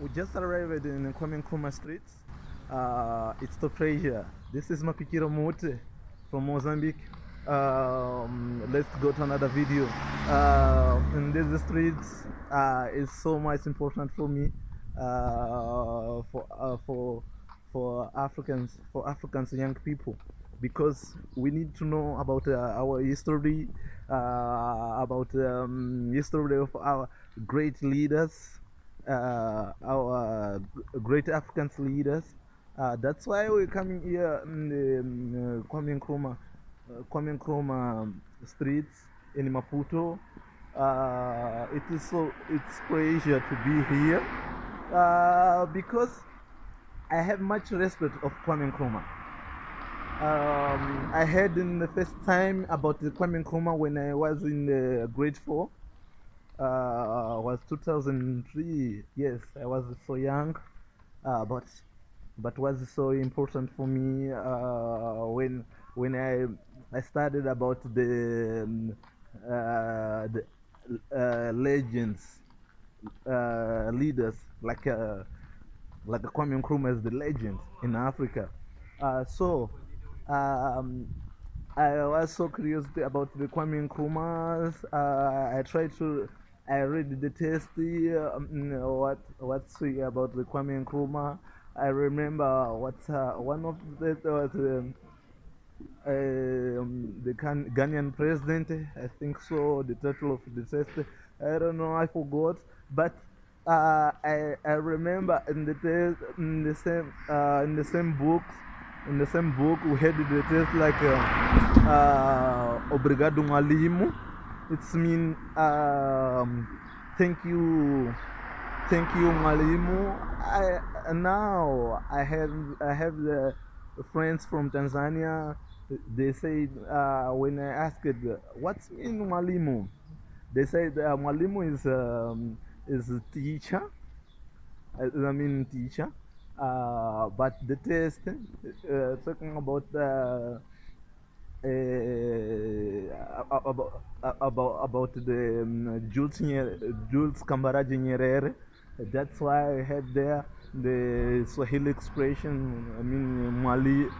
We just arrived in Kwame Nkrumah Street. It's the treasure. This is Mapikiro Mote from Mozambique. Let's go to another video. In these streets is so much important for me, for Africans, young people, because we need to know about our history, about history of our great leaders, our great African leaders. That's why we're coming here in the Kwame Nkrumah streets in Maputo. It's pleasure to be here because I have much respect of Kwame Nkrumah. I heard in the first time about the Kwame Nkrumah when I was in grade 4. Was 2003. Yes, I was so young, but was so important for me when I studied about the legends, leaders like Kwame Nkrumah is the legend in Africa. I was so curious about the Kwame Nkrumahs. I read the text, what's about the Kwame Nkrumah. I remember one of that was the Ghanaian president, I think so. The title of the text, I don't know, I forgot. But I remember in the same book we had the text like Obrigado Mwalimu. It's mean thank you Mwalimu. I have the friends from Tanzania. They say when I asked what's mean Mwalimu, they said Mwalimu is a teacher. I mean teacher. But the test talking about the Jules Kambarage Nyerere. That's why I had there the Swahili expression, I mean Mwalimu.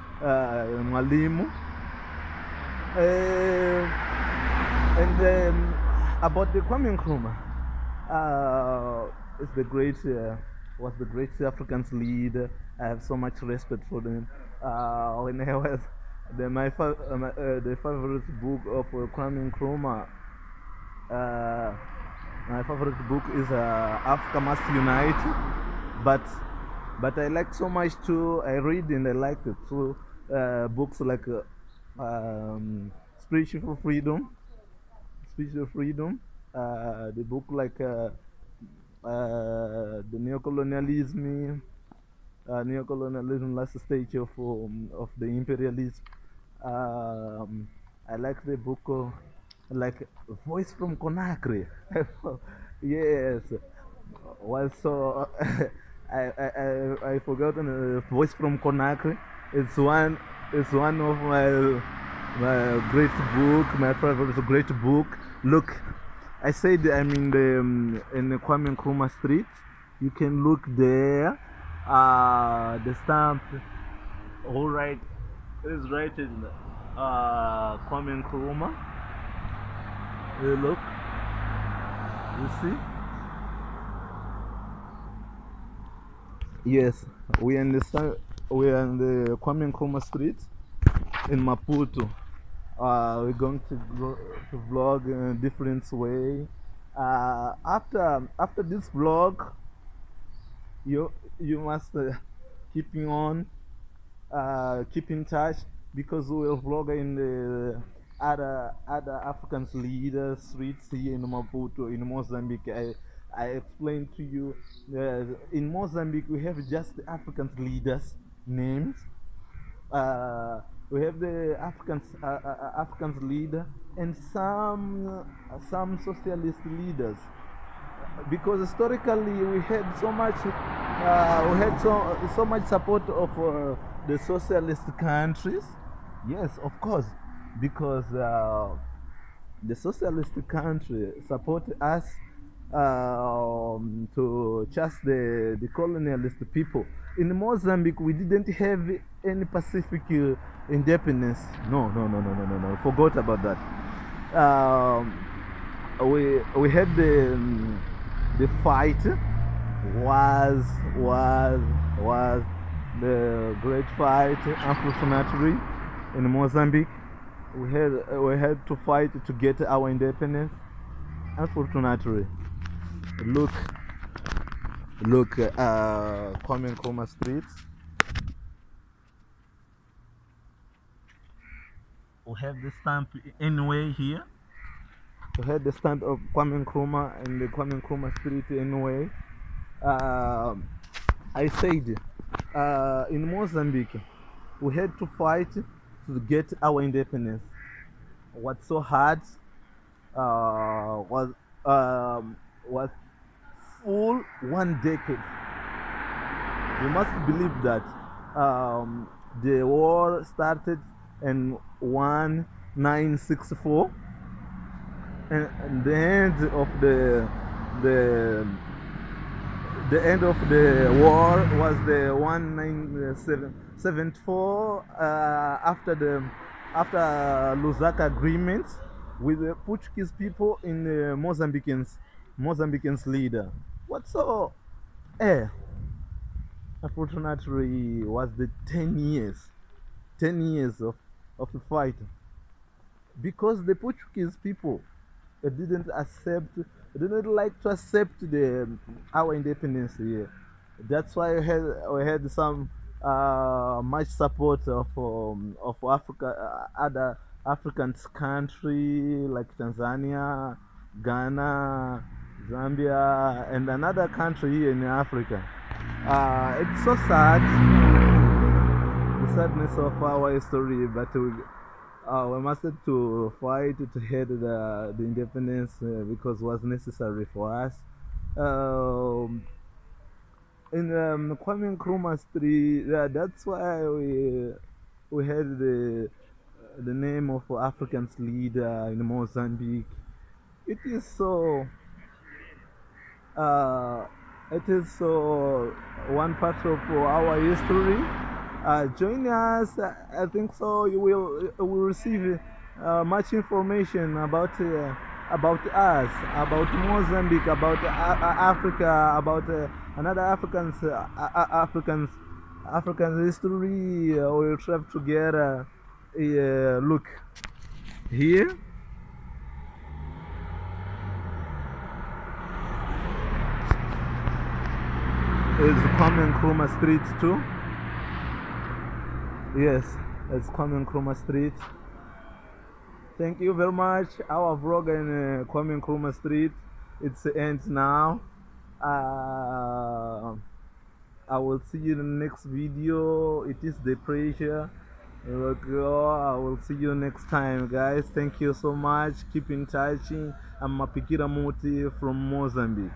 And about the Kwame Nkrumah, is the great was the great African leader. I have so much respect for them. When I was the favorite book of Kwame Nkrumah, my favorite book is Africa Must Unite. But I like so much too. I read and I like it too. Books like Spiritual Freedom. The book like the neocolonialism, last stage of the imperialism. I like the book like Voice from Conakry. Yes, well, so I forgotten Voice from Conakry. It's one of my great book, my favorite great book. Look, I said I'm in the Kwame Nkrumah Street. You can look there. The stamp, all right, is written Kwame Nkrumah. Look, you see? Yes, we are in the Kwame Nkrumah Street in Maputo. We're going to vlog in a different way. After this vlog, you must keep in touch, because we will vlog in the other African leaders streets here in Maputo, in Mozambique. I explained to you in Mozambique we have just the African leaders names. We have the African leader and some socialist leaders, because historically we had so much so much support of the socialist countries. Yes, of course, because the socialist country support us to chase the colonialist people. In Mozambique, we didn't have any Pacific independence. No. Forgot about that. We had the fight was the great fight. Unfortunately, in Mozambique, we had to fight to get our independence. Unfortunately, look, Kwame Nkrumah Street. We have the stamp anyway here. We had the stamp of Kwame Nkrumah in the Kwame Nkrumah Street anyway. I said, in Mozambique, we had to fight to get our independence. What's so hard was full 1 decade. You must believe that the war started in 1964, and the end of the end of the war was the 1974 after Lusaka agreement with the Portuguese people in the Mozambicans leader. What so? Unfortunately, was the 10 years of the fight, because the Portuguese people didn't like to accept our independence here. That's why we had some much support of Africa, other African country like Tanzania, Ghana, Zambia, and another country here in Africa. It's so sad, the sadness of our history, but we must have to fight to head the independence because it was necessary for us. In Kwame Nkrumah Street, that's why we had the name of African's leader in Mozambique. It is so one part of our history. Join us. I think so. You will receive much information about us, about Mozambique, about Africa, about another African history. We'll try together. Look here. Is Kwame Nkrumah Street too? Yes, it's Kwame Nkrumah Street. Thank you very much. Our vlog in Kwame Nkrumah Street, it's the end now. I will see you in the next video. It is the pressure. I will see you next time, guys. Thank you so much. Keep in touch. I'm Mapikira Muti from Mozambique.